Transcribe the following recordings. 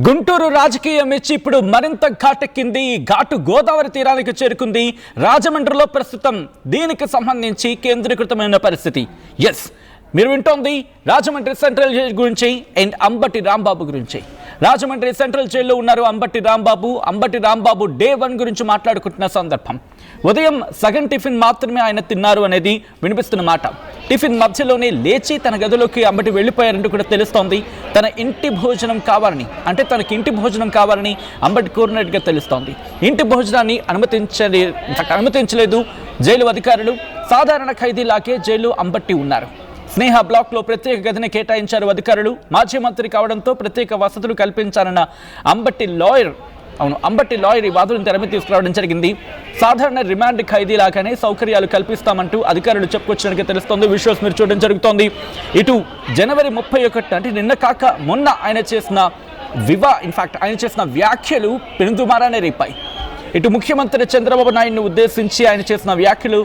గుంటూరు రాజకీయం ఇచ్చి ఇప్పుడు మరింత ఘాటెక్కింది. ఘాటు గోదావరి తీరానికి చేరుకుంది. రాజమండ్రిలో ప్రస్తుతం దీనికి సంబంధించి కేంద్రీకృతమైన పరిస్థితి. ఎస్, మీరు వింటోంది రాజమండ్రి సెంట్రల్ జైలు గురించి అండ్ అంబటి రాంబాబు గురించి. రాజమండ్రి సెంట్రల్ జైల్లో ఉన్నారు అంబటి రాంబాబు డే 1 గురించి మాట్లాడుకుంటున్న సందర్భం. ఉదయం సగం టిఫిన్ మాత్రమే ఆయన తిన్నారు అనేది వినిపిస్తున్న మాట. టిఫిన్ మధ్యలోనే లేచి తన గదిలోకి అంబటి వెళ్ళిపోయారంటూ కూడా తెలుస్తోంది. తన ఇంటి భోజనం కావాలని, అంటే తనకి ఇంటి భోజనం కావాలని అంబటి కోరినట్టుగా తెలుస్తోంది. ఇంటి భోజనాన్ని అనుమతించలేదు జైలు అధికారులు. సాధారణ ఖైదీలాగే జైలు అంబటి ఉన్నారు. స్నేహ బ్లాక్లో ప్రత్యేక గదిని కేటాయించారు అధికారులు. మాజీ మంత్రి కావడంతో ప్రత్యేక వసతులు కల్పించాలన్న అంబటి లాయర్ ఈ వాదనను తెరమి తీసుకురావడం జరిగింది. సాధారణ రిమాండ్ ఖైదీలాగానే సౌకర్యాలు కల్పిస్తామంటూ అధికారులు చెప్పుకొచ్చినట్టుగా తెలుస్తోంది. విజువల్స్ మీరు చూడడం జరుగుతోంది. ఇటు జనవరి 31 అంటే నిన్న కాక మొన్న ఆయన చేసిన వ్యాఖ్యలు పెనుదుమారాన్ని రేపాయి. ఇటు ముఖ్యమంత్రి చంద్రబాబు నాయుడును ఉద్దేశించి ఆయన చేసిన వ్యాఖ్యలు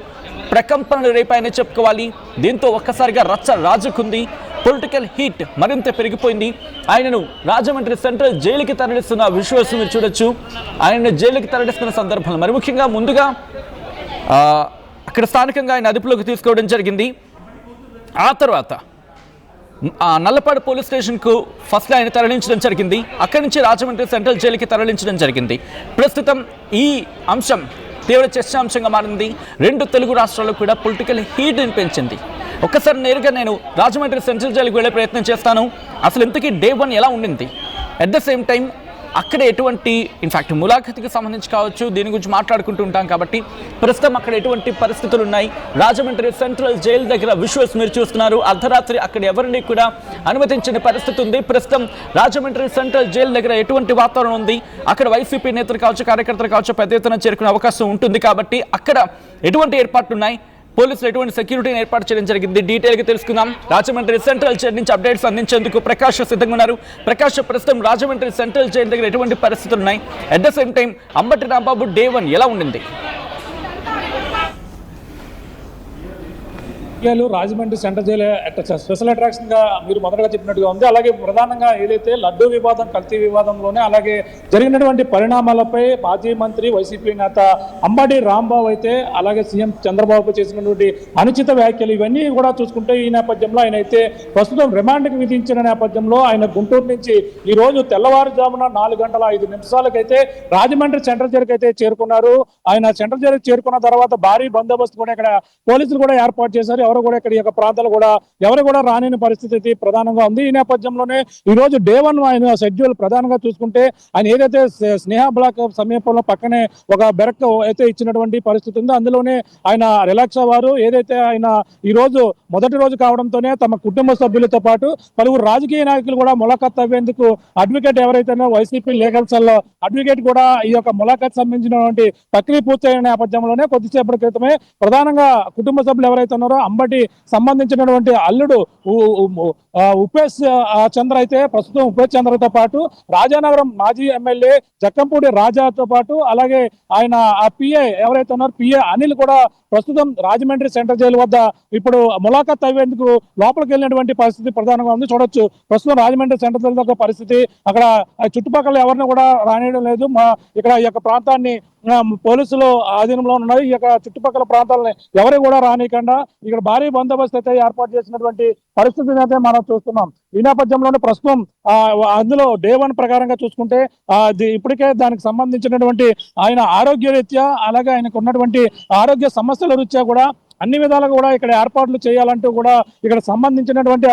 ప్రకంపనలు రేపాయని చెప్పుకోవాలి. దీంతో ఒక్కసారిగా రచ్చ రాజుకుంది. పొలిటికల్ హీట్ మరింత పెరిగిపోయింది. ఆయనను రాజమండ్రి సెంట్రల్ జైలుకి తరలిస్తున్న విజువల్స్ మీరు చూడొచ్చు. ఆయనను జైలుకి తరలిస్తున్న సందర్భంలో మరి ముఖ్యంగా ముందుగా అక్కడ స్థానికంగా ఆయన అదుపులోకి తీసుకోవడం జరిగింది. ఆ తర్వాత నల్లపాడు పోలీస్ స్టేషన్కు ఫస్ట్ ఆయన తరలించడం జరిగింది. అక్కడి నుంచి రాజమండ్రి సెంట్రల్ జైలుకి తరలించడం జరిగింది. ప్రస్తుతం ఈ అంశం తీవ్ర చర్చాంశంగా మారింది. 2 తెలుగు రాష్ట్రాల్లో కూడా పొలిటికల్ హీట్ని పెంచింది. ఒక్కసారి నేరుగా నేను రాజమండ్రి సెంట్రల్ జైలుకి వెళ్ళే ప్రయత్నం చేస్తాను. అసలు ఇంతకీ డే 1 ఎలా ఉండింది, అట్ ద సేమ్ టైం అక్కడ ఎటువంటి ములాఖతుకి సంబంధించి కావచ్చు, దీని గురించి మాట్లాడుకుంటూ ఉంటాం కాబట్టి ప్రస్తుతం అక్కడ ఎటువంటి పరిస్థితులు ఉన్నాయి. రాజమండ్రి సెంట్రల్ జైలు దగ్గర విజువల్స్ మీరు చూస్తున్నారు. అర్ధరాత్రి అక్కడ ఎవరిని కూడా అనుమతించిన పరిస్థితి ఉంది. ప్రస్తుతం రాజమండ్రి సెంట్రల్ జైలు దగ్గర ఎటువంటి వాతావరణం ఉంది, అక్కడ వైసీపీ నేతలు కావచ్చు, కార్యకర్తలు కావచ్చు పెద్ద ఎత్తున చేరుకునే అవకాశం ఉంటుంది. కాబట్టి అక్కడ ఎటువంటి ఏర్పాట్లు ఉన్నాయి, పోలీసులు ఎటువంటి సెక్యూరిటీని ఏర్పాటు చేయడం జరిగింది, డీటెయిల్గా తెలుసుకుందాం. రాజమండ్రి సెంట్రల్ జైలు నుంచి అప్డేట్స్ అందించేందుకు ప్రకాష్ సిద్ధంగా ఉన్నారు. ప్రకాష్, ప్రస్తుతం రాజమండ్రి సెంట్రల్ జైలు దగ్గర ఎటువంటి పరిస్థితులు ఉన్నాయి, at the same time Ambati Rambabu day 1 ఎలా ఉండింది? Rajahmundry central jail special attraction గా మీరు మొదటగా చెప్పినట్టుగా ఉంది. అలాగే ప్రధానంగా ఏదైతే లడ్డూ వివాదం, కల్తీ వివాదంలోనే అలాగే జరిగినటువంటి పరిణామాలపై మాజీ మంత్రి వైసీపీ నేత అంబటి రాంబాబు అయితే అలాగే సీఎం చంద్రబాబు చేసినటువంటి అనుచిత వ్యాఖ్యలు ఇవన్నీ కూడా చూసుకుంటే ఈ నేపథ్యంలో ఆయన అయితే ప్రస్తుతం రిమాండ్కి విధించిన నేపథ్యంలో ఆయన గుంటూరు నుంచి ఈ రోజు తెల్లవారుజామున 4:05 రాజమండ్రి సెంట్రల్ జైలుకి అయితే చేరుకున్నారు. ఆయన సెంట్రల్ జైలుకి చేరుకున్న తర్వాత భారీ బందోబస్తు కూడా ఇక్కడ పోలీసులు కూడా ఏర్పాటు చేశారు. ఎవరు కూడా ఇక్కడ ఈ యొక్క ప్రాంతాలు కూడా ఎవరు కూడా రాని పరిస్థితి ప్రధానంగా ఉంది. ఈ నేపథ్యంలోనే ఈ రోజు డే 1 ఆయన షెడ్యూల్ ప్రధానంగా చూసుకుంటే ఆయన ఏదైతే స్నేహ బ్లాక్ సమీపంలో పక్కనే ఒక బెరక్ అయితే ఇచ్చినటువంటి పరిస్థితి ఉందో అందులోనే ఆయన రిలాక్స్ అవ్వారు. ఏదైతే ఆయన ఈ రోజు మొదటి రోజు కావడంతోనే తమ కుటుంబ సభ్యులతో పాటు పలువురు రాజకీయ నాయకులు కూడా ములాఖత్ అయ్యేందుకు అడ్వకేట్ ఎవరైతేనో వైసీపీ లీగల్ సెల్ అడ్వకేట్ కూడా ఈ యొక్క ములాఖత్ సంబంధించినటువంటి ప్రక్రియ పూర్తయిన నేపథ్యంలోనే కొద్దిసేపటి క్రితమే ప్రధానంగా కుటుంబ సభ్యులు ఎవరైతే ఉన్నారో అంబటి సంబంధించినటువంటి అల్లుడు ఉపేష్ చంద్ర అయితే ప్రస్తుతం ఉపేష్ చంద్రతో పాటు రాజానగరం మాజీ ఎమ్మెల్యే జక్కంపూడి రాజాతో పాటు అలాగే ఆయన ఆ పిఏ ఎవరైతే ఉన్నారో పిఏ అనిల్ కూడా ప్రస్తుతం రాజమండ్రి సెంట్రల్ జైలు వద్ద ఇప్పుడు ములాఖత్ అయ్యేందుకు లోపలికి వెళ్ళినటువంటి పరిస్థితి ప్రధానంగా ఉంది. చూడొచ్చు ప్రస్తుతం రాజమండ్రి సెంట్రల్ జైలు దగ్గర పరిస్థితి. అక్కడ చుట్టుపక్కల ఎవరిని కూడా రానియడం లేదు. ఇక్కడ ఈ యొక్క ప్రాంతాన్ని పోలీసులు ఆధీనంలో ఉన్నాయి. ఈ యొక్క చుట్టుపక్కల ప్రాంతాలని ఎవరు కూడా రానియకుండా ఇక్కడ భారీ బందోబస్తు అయితే ఏర్పాటు చేసినటువంటి పరిస్థితిని అయితే మనం చూస్తున్నాం. ఈ నేపథ్యంలోనే ప్రస్తుతం అందులో డే 1 ప్రకారంగా చూసుకుంటే ఇప్పటికే దానికి సంబంధించినటువంటి ఆయన ఆరోగ్య రీత్యా అలాగే ఆయనకు ఉన్నటువంటి ఆరోగ్య సమస్యల రీత్యా కూడా అన్ని విధాలుగా కూడా ఇక్కడ ఏర్పాట్లు చేయాలంటూ కూడా ఇక్కడ సంబంధించినటువంటి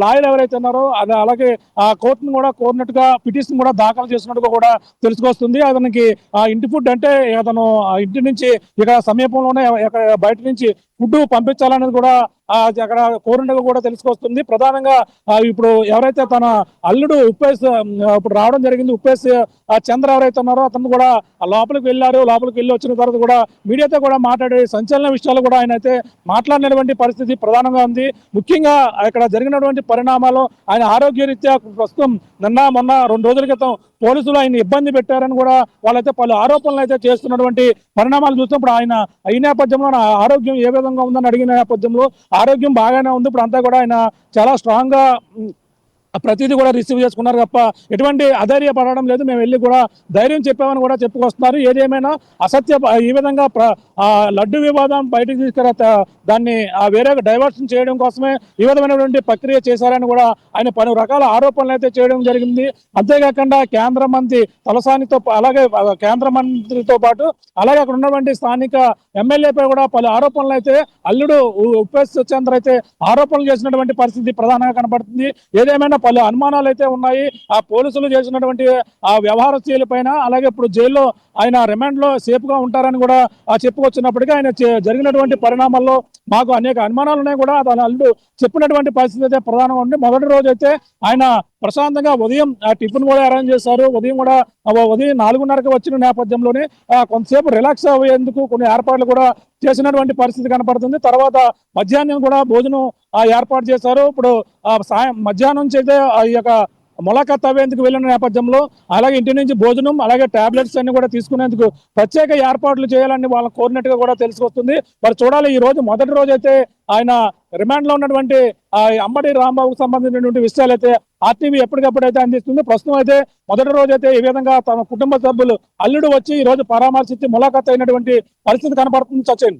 లాయర్ ఎవరైతే ఉన్నారో అది అలాగే ఆ కోర్టును కూడా కోరినట్టుగా పిటిషన్ కూడా దాఖలు చేసినట్టుగా కూడా తెలుసుకొస్తుంది. అతనికి ఇంటి ఫుడ్ అంటే అతను ఇంటి నుంచి ఇక్కడ సమీపంలోనే బయట నుంచి ఫుడ్ పంపించాలనేది కూడా అక్కడ కోరినట్టుగా కూడా తెలుసుకొస్తుంది. ప్రధానంగా ఇప్పుడు ఎవరైతే తన అల్లుడు ఉపేష్ ఇప్పుడు రావడం జరిగింది, ఉపేష్ చంద్ర ఎవరైతే ఉన్నారో అతను కూడా లోపలికి వెళ్ళారు. లోపలికి వెళ్ళి వచ్చిన తర్వాత కూడా మీడియాతో కూడా మాట్లాడే సంచలన విషయాలు కూడా ఆయన అయితే మాట్లాడినటువంటి పరిస్థితి ప్రధానంగా ఉంది. ముఖ్యంగా ఇక్కడ జరిగినటువంటి పరిణామాలు ఆయన ఆరోగ్య రీత్యా ప్రస్తుతం మొన్న 2 రోజుల క్రితం పోలీసులు ఆయన ఇబ్బంది పెట్టారని కూడా వాళ్ళైతే పలు ఆరోపణలు అయితే చేస్తున్నటువంటి పరిణామాలు చూసినప్పుడు ఆయన ఈ నేపథ్యంలో ఆరోగ్యం ఏ విధంగా ఉందని అడిగిన నేపథ్యంలో ఆరోగ్యం బాగానే ఉంది. ఇప్పుడు అంతా కూడా ఆయన చాలా స్ట్రాంగ్ గా ప్రతిదీ కూడా రిసీవ్ చేసుకున్నారు తప్ప ఎటువంటి అధైర్య పడడం లేదు. మేము వెళ్ళి కూడా ధైర్యం చెప్పామని కూడా చెప్పుకొస్తున్నారు. ఏదేమైనా ఈ విధంగా లడ్డు వివాదం బయటకు తీసుకురా దాన్ని వేరే డైవర్షన్ చేయడం కోసమే ఈ విధమైనటువంటి ప్రక్రియ చేశారని కూడా ఆయన పలు రకాల ఆరోపణలు అయితే చేయడం జరిగింది. అంతేకాకుండా కేంద్ర మంత్రి తలసానితో అలాగే కేంద్ర మంత్రితో పాటు అలాగే అక్కడ ఉన్నటువంటి స్థానిక ఎమ్మెల్యేపై కూడా పలు ఆరోపణలు అయితే అల్లుడు ఉపేష్ చంద్ర అయితే ఆరోపణలు చేసినటువంటి పరిస్థితి ప్రధానంగా కనబడుతుంది. ఏదేమైనా పలు అనుమానాలు అయితే ఉన్నాయి ఆ పోలీసులు చేసినటువంటి ఆ వ్యవహార శైలి పైన. అలాగే ఇప్పుడు జైల్లో ఆయన రిమాండ్ లో సేఫ్ గా ఉంటారని కూడా చెప్పుకొచ్చినప్పటికీ ఆయన జరిగినటువంటి పరిణామాల్లో మాకు అనేక అనుమానాలు ఉన్నాయి కూడా తన అల్లుడు చెప్పినటువంటి పరిస్థితి అయితే ప్రధానంగా ఉంది. మొదటి రోజు అయితే ఆయన ప్రశాంతంగా ఉదయం టిఫిన్ కూడా అరేంజ్ చేశారు. ఉదయం 4:30కి వచ్చిన నేపథ్యంలోనే కొంతసేపు రిలాక్స్ అయ్యేందుకు కొన్ని ఏర్పాట్లు కూడా చేసినటువంటి పరిస్థితి కనపడుతుంది. తర్వాత మధ్యాహ్నం కూడా భోజనం ఏర్పాటు చేశారు. ఇప్పుడు మధ్యాహ్నం నుంచి అయితే ఈ యొక్క ములాఖాత్ అయ్యేందుకు వెళ్ళిన నేపథ్యంలో అలాగే ఇంటి నుంచి భోజనం అలాగే టాబ్లెట్స్ అన్ని కూడా తీసుకునేందుకు ప్రత్యేక ఏర్పాట్లు చేయాలని వాళ్ళు కోరినట్టుగా కూడా తెలుసుకొస్తుంది. మరి చూడాలి. ఈ రోజు మొదటి రోజు అయితే ఆయన రిమాండ్ లో ఉన్నటువంటి అంబటి రాంబాబుకు సంబంధించినటువంటి విషయాలు అయితే ఆర్టీవీ ఎప్పటికప్పుడు అయితే అందిస్తుంది. ప్రస్తుతం అయితే మొదటి రోజు అయితే ఈ విధంగా తమ కుటుంబ సభ్యులు అల్లుడు వచ్చి ఈ రోజు పరామర్శించి ములాఖాత్ అయినటువంటి పరిస్థితి కనపడుతుంది. సచిన్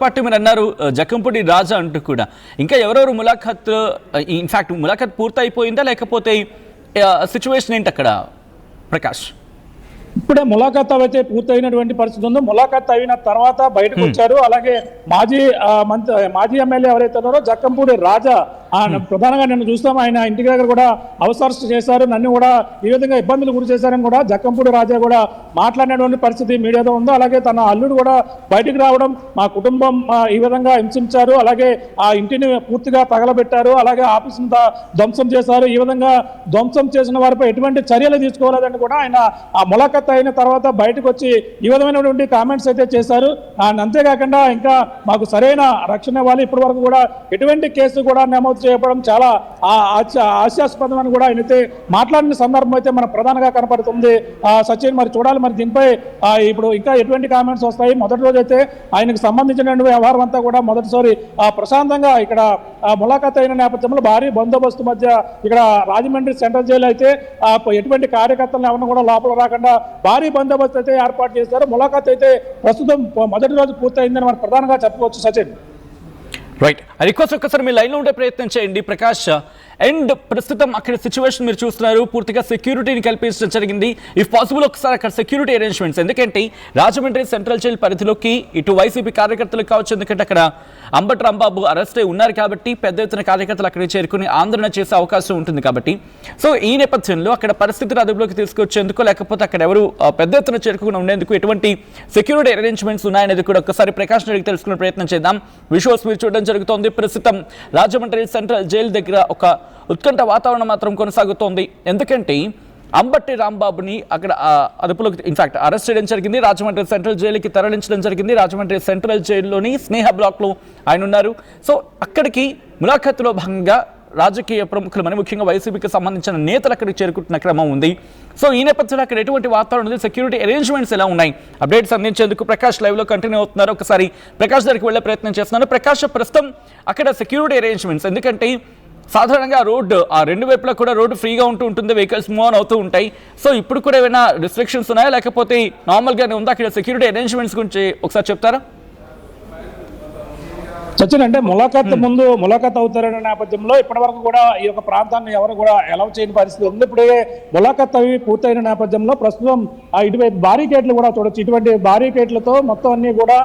పాటు మీరు అన్నారు జక్కంపూడి రాజా అంటూ కూడా ఇంకా ఎవరెవరు ములాఖాత్ ఇన్ఫాక్ట్ ములాఖాత్ పూర్తయిపోయిందా లేకపోతే సిచ్యువేషన్ ఏంటి అక్కడ ప్రకాష్? ఇప్పుడే ములాఖాత్ అయితే పూర్తయినటువంటి పరిస్థితి ఉందో ములాఖాత్ అయిన తర్వాత బయటకు వచ్చారు. అలాగే మాజీ ఎమ్మెల్యే ఎవరైతే ఉన్నారో జక్కంపూడి రాజా ప్రధానంగా నిన్ను చూస్తాం ఆయన ఇంటి దగ్గర కూడా అవసరస్ట్ చేశారు, నన్ను కూడా ఈ విధంగా ఇబ్బందులు గురి చేశారని కూడా జక్కంపూడి రాజా కూడా మాట్లాడినటువంటి పరిస్థితి మీడియాలో ఉందో. అలాగే తన అల్లుడు కూడా బయటికి రావడం మా కుటుంబం ఈ విధంగా హింసించారు, అలాగే ఆ ఇంటిని పూర్తిగా తగలబెట్టారు, అలాగే ఆఫీసును ధ్వంసం చేశారు, ఈ విధంగా ధ్వంసం చేసిన వారిపై ఎటువంటి చర్యలు తీసుకోలేదని కూడా ఆయన ఆ ములాఖాత్ అయిన తర్వాత బయటకు వచ్చి ఈ విధమైనటువంటి కామెంట్స్ అయితే చేశారు. అంతేకాకుండా ఇంకా మాకు సరైన రక్షణ ఇవ్వాలి, ఇప్పటి వరకు కూడా ఎటువంటి కేసు కూడా నమోదు చేయడం చాలా హాస్యాస్పదం అని కూడా ఆయనైతే మాట్లాడిన సందర్భం అయితే మన ప్రధానంగా కనపడుతుంది. సచిన్ మరి చూడాలి మరి దీనిపై ఇప్పుడు ఇంకా ఎటువంటి కామెంట్స్ వస్తాయి. మొదటి రోజు అయితే ఆయనకు సంబంధించిన వ్యవహారం అంతా కూడా మొదటిసారి ప్రశాంతంగా ఇక్కడ ములాఖాత్ అయిన నేపథ్యంలో భారీ బందోబస్తు మధ్య ఇక్కడ రాజమండ్రి సెంట్రల్ జైలు అయితే ఎటువంటి కార్యకర్తలను ఎవరిని కూడా లోపల రాకుండా భారీ బందోబస్తు అయితే ఏర్పాటు చేశారు. ములాఖాత్ అయితే ప్రస్తుతం మొదటి రోజు పూర్తయిందని మనం ప్రధానంగా చెప్పుకోవచ్చు. సచిన్ రైట్, రిక్వెస్ట్ ఒక్కసారి మీ లైన్లో ఉండే ప్రయత్నం చేయండి ప్రకాష్. అండ్ ప్రస్తుతం అక్కడ సిచ్యువేషన్ మీరు చూస్తున్నారు, పూర్తిగా సెక్యూరిటీని కల్పించడం జరిగింది. ఇఫ్ పాసిబుల్ ఒకసారి అక్కడ సెక్యూరిటీ అరేంజ్మెంట్స్, ఎందుకంటే రాజమండ్రి సెంట్రల్ జైలు పరిధిలోకి ఇటు వైసీపీ కార్యకర్తలకు కావచ్చు, ఎందుకంటే అక్కడ అంబటి రాంబాబు అరెస్ట్ అయి ఉన్నారు కాబట్టి పెద్ద ఎత్తున కార్యకర్తలు అక్కడికి చేరుకుని ఆందోళన చేసే అవకాశం ఉంటుంది కాబట్టి సో ఈ నేపథ్యంలో అక్కడ పరిస్థితిని అదుపులోకి తీసుకొచ్చేందుకు లేకపోతే అక్కడ ఎవరు పెద్ద ఎత్తున చేరుకుని ఉండేందుకు ఎటువంటి సెక్యూరిటీ అరేంజ్మెంట్స్ ఉన్నాయనేది కూడా ఒకసారి ప్రకాష్ అడిగి తెలుసుకునే ప్రయత్నం చేద్దాం. విజువల్స్ మీరు చూడడం జరుగుతోంది. ప్రస్తుతం రాజమండ్రి సెంట్రల్ జైలు దగ్గర ఒక ఉత్కంఠ వాతావరణం మాత్రం కొనసాగుతోంది. ఎందుకంటే అంబటి రాంబాబుని అక్కడ అదుపులోకి ఇన్ఫాక్ట్ అరెస్ట్ చేయడం జరిగింది, రాజమండ్రి సెంట్రల్ జైలుకి తరలించడం జరిగింది. రాజమండ్రి సెంట్రల్ జైల్లోని స్నేహ బ్లాక్లో ఆయన ఉన్నారు. సో అక్కడికి ములాఖాతులో భాగంగా రాజకీయ ప్రముఖులు మరి ముఖ్యంగా వైసీపీకి సంబంధించిన నేతలు అక్కడికి చేరుకుంటున్న క్రమం ఉంది. సో ఈ నేపథ్యంలో అక్కడ ఎటువంటి వాతావరణం ఉంది, సెక్యూరిటీ అరేంజ్మెంట్స్ ఎలా ఉన్నాయి, అప్డేట్స్ అందించేందుకు ప్రకాష్ లైవ్లో కంటిన్యూ అవుతున్నారు. ఒకసారి ప్రకాష్ దగ్గరికి వెళ్ళే ప్రయత్నం చేస్తున్నాను. ప్రకాష్, ప్రస్తుతం అక్కడ సెక్యూరిటీ అరేంజ్మెంట్స్, ఎందుకంటే సాధారణంగా రోడ్డు ఆ రెండు వైపులా కూడా రోడ్డు ఫ్రీగా ఉంటుంది, వెహికల్స్ మూవ్ ఆన్ అవుతూ ఉంటాయి. సో ఇప్పుడు కూడా ఏమైనా రిస్ట్రిక్షన్స్ ఉన్నాయా లేకపోతే నార్మల్గానే ఉందా? అక్కడ సెక్యూరిటీ అరేంజ్మెంట్స్ గురించి ఒకసారి చెప్తారా? సచిన్, అంటే ములాఖాత్ అవుతారనే నేపథ్యంలో ఇప్పటి వరకు కూడా ఈ యొక్క ప్రాంతాన్ని ఎవరు కూడా అలౌ చేయని పరిస్థితి ఉంది. ఇప్పుడే ములాఖాత్ అవి పూర్తయిన నేపథ్యంలో ప్రస్తుతం ఇటువైపు బారికేట్లు కూడా చూడొచ్చు. ఇటువంటి బారికేట్లతో మొత్తం అన్ని కూడా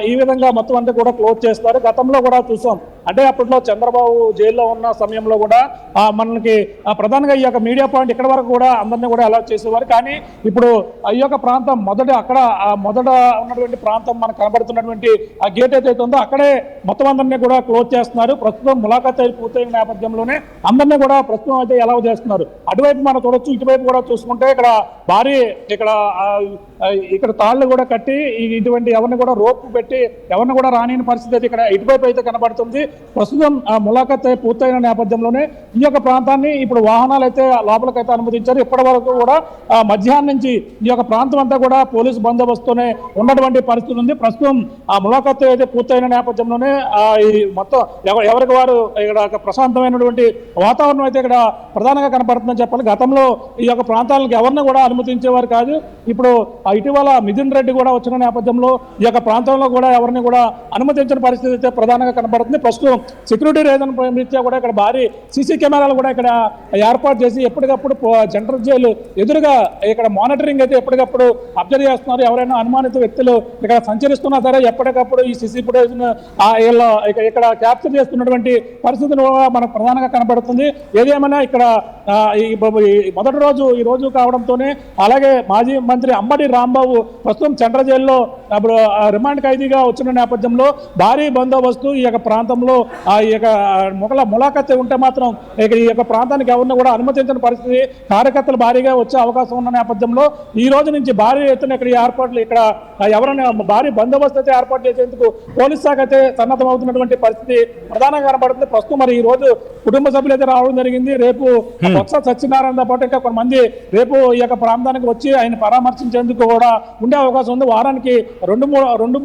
ఈ విధంగా మొత్తం అంతా కూడా క్లోజ్ చేస్తారు. గతంలో కూడా చూసాం, అంటే అప్పట్లో చంద్రబాబు జైల్లో ఉన్న సమయంలో కూడా మనకి ప్రధానంగా ఈ యొక్క మీడియా పాయింట్ ఇక్కడ వరకు కూడా అందరినీ కూడా అలౌ చేసేవారు. కానీ ఇప్పుడు ఈ యొక్క ప్రాంతం మొదట ఉన్నటువంటి ప్రాంతం మనకు కనబడుతున్నటువంటి ఆ గేట్ ఏదైతే ఉందో అక్కడే మొత్తం అందరినీ కూడా క్లోజ్ చేస్తున్నారు. ప్రస్తుతం ములాఖాత్ పూర్తయిన నేపథ్యంలోనే అందరినీ కూడా ప్రస్తుతం అయితే అలౌ చేస్తున్నారు. అటువైపు మనం చూడొచ్చు, ఇటువైపు కూడా చూసుకుంటే ఇక్కడ భారీ ఇక్కడ తాళ్లు కూడా కట్టి ఇటువంటి ఎవరిని కూడా రోప్ పెట్టి ఎవరిని కూడా రానియని పరిస్థితి అయితే ఇక్కడ ఇటువైపు అయితే కనబడుతుంది. ప్రస్తుతం ములాఖాత్ పూర్తయిన నేపథ్యంలోనే ఈ యొక్క ప్రాంతాన్ని ఇప్పుడు వాహనాలు అయితే లోపలికైతే అనుమతించారు. ఇప్పటి వరకు కూడా మధ్యాహ్నం నుంచి ఈ యొక్క ప్రాంతం అంతా కూడా పోలీసు బందోబస్తునే ఉన్నటువంటి పరిస్థితి ఉంది. ప్రస్తుతం ఆ ములాఖాత్ అయితే పూర్తయిన నేపథ్యంలోనే ఈ మొత్తం ఎవరికి వారు ఇక్కడ ఒక ప్రశాంతమైనటువంటి వాతావరణం అయితే ఇక్కడ ప్రధానంగా కనపడుతుందని చెప్పాలి. గతంలో ఈ యొక్క ప్రాంతాలకు ఎవరిని కూడా అనుమతించేవారు కాదు. ఇప్పుడు ఇటీవల మిథున్ రెడ్డి కూడా వచ్చిన నేపథ్యంలో ఈ యొక్క ప్రాంతంలో కూడా ఎవరిని కూడా అనుమతించిన పరిస్థితి అయితే ప్రధానంగా కనపడుతుంది. ప్రస్తుతం సెక్యూరిటీ రీజన్ రీత్యా కూడా ఇక్కడ భారీ సీసీ కెమెరాలు కూడా ఇక్కడ ఏర్పాటు చేసి ఎప్పటికప్పుడు సెంట్రల్ జైలు ఎదురుగా ఇక్కడ మానిటరింగ్ అయితే ఎప్పటికప్పుడు అబ్జర్వ్ చేస్తున్నారు. ఎవరైనా అనుమానిత వ్యక్తులు ఇక్కడ సంచరిస్తున్నా సరే ఎప్పటికప్పుడు ఈ సీసీ ఫుటేజ్ ఇక్కడ క్యాప్చర్ చేస్తున్నటువంటి పరిస్థితులు మనకు ప్రధానంగా కనబడుతుంది. ఏదేమైనా ఇక్కడ మొదటి రోజు ఈ రోజు కావడంతోనే అలాగే మాజీ మంత్రి అంబటి రాంబాబు ప్రస్తుతం సెంట్రల్ జైల్లో అప్పుడు రిమాండ్ ఖైదీగా వచ్చిన నేపథ్యంలో భారీ బందోబస్తు ఈ యొక్క ప్రాంతంలో ఈ యొక్క ములాఖత్ ఉంటే మాత్రం ఈ యొక్క ప్రాంతానికి ఎవరిని కూడా అనుమతించిన పరిస్థితి, కార్యకర్తలు భారీగా వచ్చే అవకాశం ఉన్న నేపథ్యంలో ఈ రోజు నుంచి భారీ ఎత్తున ఇక్కడ ఏర్పాట్లు ఇక్కడ ఎవరైనా భారీ బందోబస్తు అయితే ఏర్పాటు చేసేందుకు పోలీస్ శాఖ అయితే సన్నద్ధం అవుతున్నటువంటి పరిస్థితి ప్రధానంగా కనబడుతుంది. ప్రస్తుతం మరి ఈ రోజు కుటుంబ సభ్యులు అయితే రావడం జరిగింది. రేపు బొత్స సత్యనారాయణతో పాటు ఇంకా కొంతమంది రేపు ఈ యొక్క ప్రాంతానికి వచ్చి ఆయన పరామర్శించేందుకు కూడా ఉండే అవకాశం ఉంది. వారానికి రెండు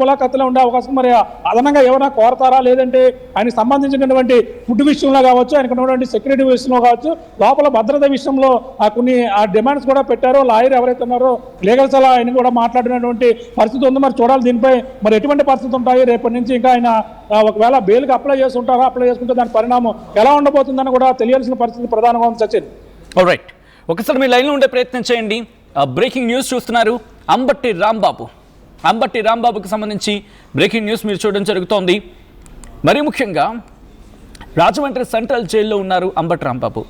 ములాఖతులు ఉండే అవకాశం. మరి అదనంగా ఎవరైనా కోరతారా లేదంటే ఆయనకు సంబంధించినటువంటి ఫుడ్ విషయంలో కావచ్చు, ఆయనకు ఉన్నటువంటి సెక్యూరిటీ విషయంలో కావచ్చు, లోపల భద్రత విషయంలో కొన్ని డిమాండ్స్ కూడా పెట్టారో లాయర్ ఎవరైతే ఉన్నారో లీగల్ సలహా ఆయన కూడా మాట్లాడినటువంటి పరిస్థితి ఉంది. మరి చూడాలి దీనిపై మరి ఎటువంటి పరిస్థితి ఉంటాయి. రేపటి నుంచి ఇంకా ఆయన ఒకవేళ బెయిల్కి అప్లై చేస్తుంటారా, అప్లై చేసుకుంటే దాని పరిణామం ఎలా ఉండబోతుందని కూడా తెలియాల్సిన పరిస్థితి ప్రధానంగా ఉంది. సచిన్, రైట్, ఒకసారి మీ లైన్లో ఉండే ప్రయత్నం చేయండి. బ్రేకింగ్ న్యూస్ చూస్తున్నారు. అంబటి రాంబాబుకి సంబంధించి బ్రేకింగ్ న్యూస్ మీరు చూడడం జరుగుతోంది. మరీ ముఖ్యంగా రాజమండ్రి సెంట్రల్ జైల్లో ఉన్నారు అంబటి రాంబాబు.